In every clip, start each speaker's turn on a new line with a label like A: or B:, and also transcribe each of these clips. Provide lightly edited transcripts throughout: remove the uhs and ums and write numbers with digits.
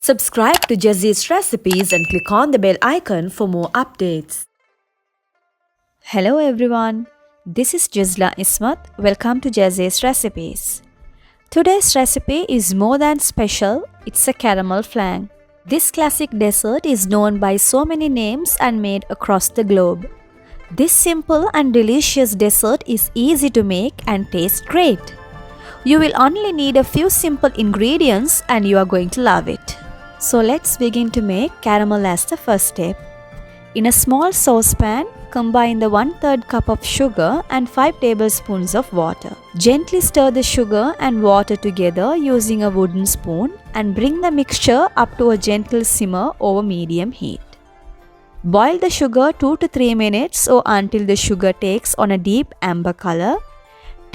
A: Subscribe to Jazee's recipes and click on the bell icon for more updates.
B: Hello everyone, this is Jazla Ismat. Welcome to Jazee's recipes. Today's recipe is more than special, it's a caramel flan. This classic dessert is known by so many names and made across the globe. This simple and delicious dessert is easy to make and tastes great. You will only need a few simple ingredients and you are going to love it. So let's begin to make caramel as the first step. In a small saucepan, combine the 1/3 cup of sugar and 5 tablespoons of water. Gently stir the sugar and water together using a wooden spoon and bring the mixture up to a gentle simmer over medium heat. Boil the sugar 2 to 3 minutes or until the sugar takes on a deep amber color.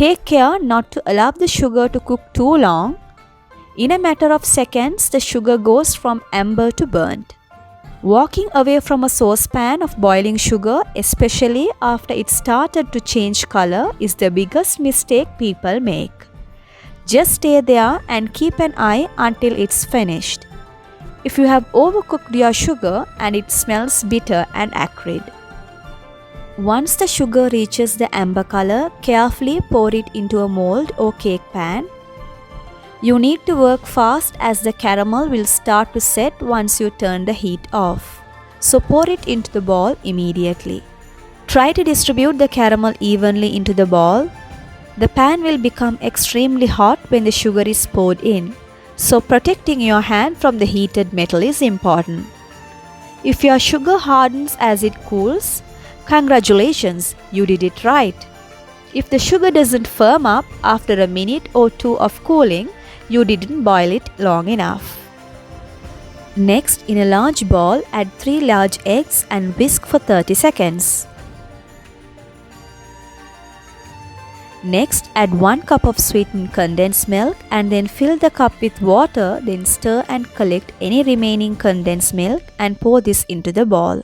B: Take care not to allow the sugar to cook too long. In a matter of seconds, the sugar goes from amber to burnt. Walking away from a saucepan of boiling sugar, especially after it started to change color, is the biggest mistake people make. Just stay there and keep an eye until it's finished. If you have overcooked your sugar and it smells bitter and acrid. Once the sugar reaches the amber color, carefully pour it into a mold or cake pan. You need to work fast as the caramel will start to set once you turn the heat off. So pour it into the bowl immediately. Try to distribute the caramel evenly into the bowl. The pan will become extremely hot when the sugar is poured in. So protecting your hand from the heated metal is important. If your sugar hardens as it cools, congratulations, you did it right. If the sugar doesn't firm up after a minute or two of cooling, you didn't boil it long enough. Next, in a large bowl, add 3 large eggs and whisk for 30 seconds. Next, add 1 cup of sweetened condensed milk and then fill the cup with water, then stir and collect any remaining condensed milk and pour this into the bowl.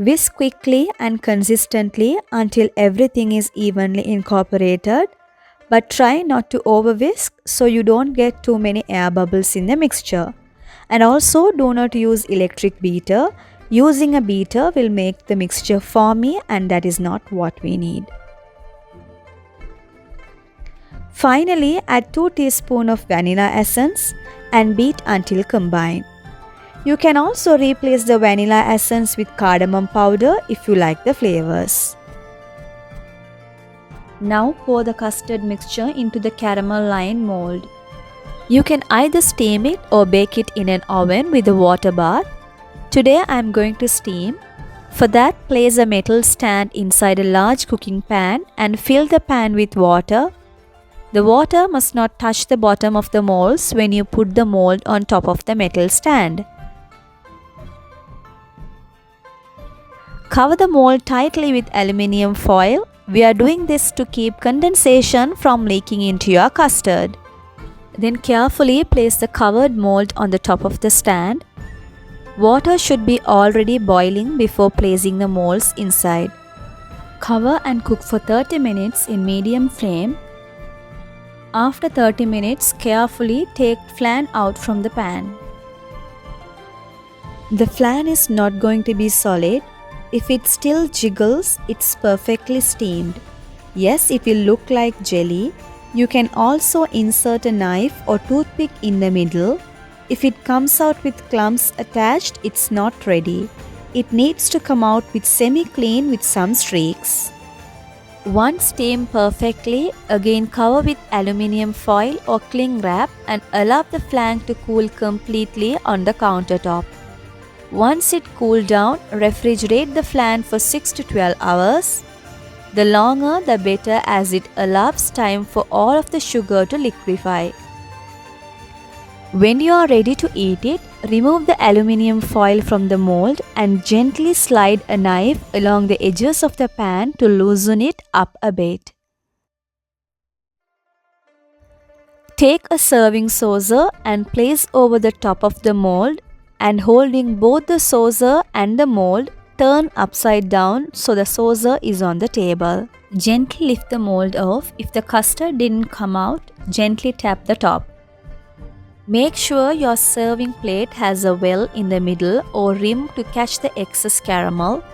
B: Whisk quickly and consistently until everything is evenly incorporated. But try not to over whisk so you don't get too many air bubbles in the mixture. And also do not use electric beater. Using a beater will make the mixture foamy and that is not what we need. Finally, add 2 teaspoons of vanilla essence and beat until combined. You can also replace the vanilla essence with cardamom powder if you like the flavors. Now pour the custard mixture into the caramel lined mold. You can either steam it or bake it in an oven with a water bath. Today I am going to steam. For that, place a metal stand inside a large cooking pan and fill the pan with water. The water must not touch the bottom of the molds when you put the mold on top of the metal stand. Cover the mold tightly with aluminium foil. We are doing this to keep condensation from leaking into your custard. Then carefully place the covered mold on the top of the stand. Water should be already boiling before placing the molds inside. Cover and cook for 30 minutes in medium flame. After 30 minutes, carefully take flan out from the pan. The flan is not going to be solid. If it still jiggles, it's perfectly steamed. Yes, it will look like jelly. You can also insert a knife or toothpick in the middle. If it comes out with clumps attached, it's not ready. It needs to come out with semi-clean with some streaks. Once steamed perfectly, again cover with aluminium foil or cling wrap and allow the flan to cool completely on the countertop. Once it cooled down, refrigerate the flan for 6 to 12 hours. The longer the better as it allows time for all of the sugar to liquefy. When you are ready to eat it, remove the aluminium foil from the mold and gently slide a knife along the edges of the pan to loosen it up a bit. Take a serving saucer and place over the top of the mold and holding both the saucer and the mold, turn upside down so the saucer is on the table. Gently lift the mold off. If the custard didn't come out, gently tap the top. Make sure your serving plate has a well in the middle or rim to catch the excess caramel.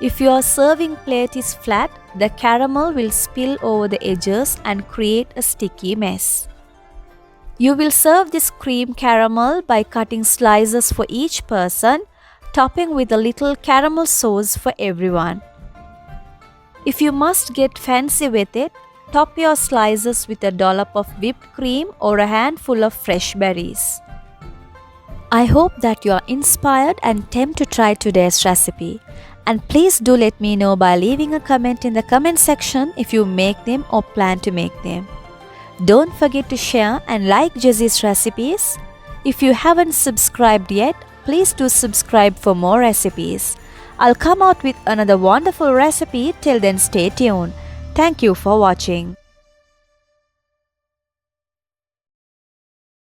B: If your serving plate is flat, the caramel will spill over the edges and create a sticky mess. You will serve this cream caramel by cutting slices for each person, topping with a little caramel sauce for everyone. If you must get fancy with it, top your slices with a dollop of whipped cream or a handful of fresh berries. I hope that you are inspired and tempted to try today's recipe. And please do let me know by leaving a comment in the comment section if you make them or plan to make them. Don't forget to share and like Jazee's recipes. If you haven't subscribed yet, please do subscribe for more recipes. I'll come out with another wonderful recipe. Till then, stay tuned. Thank you for watching.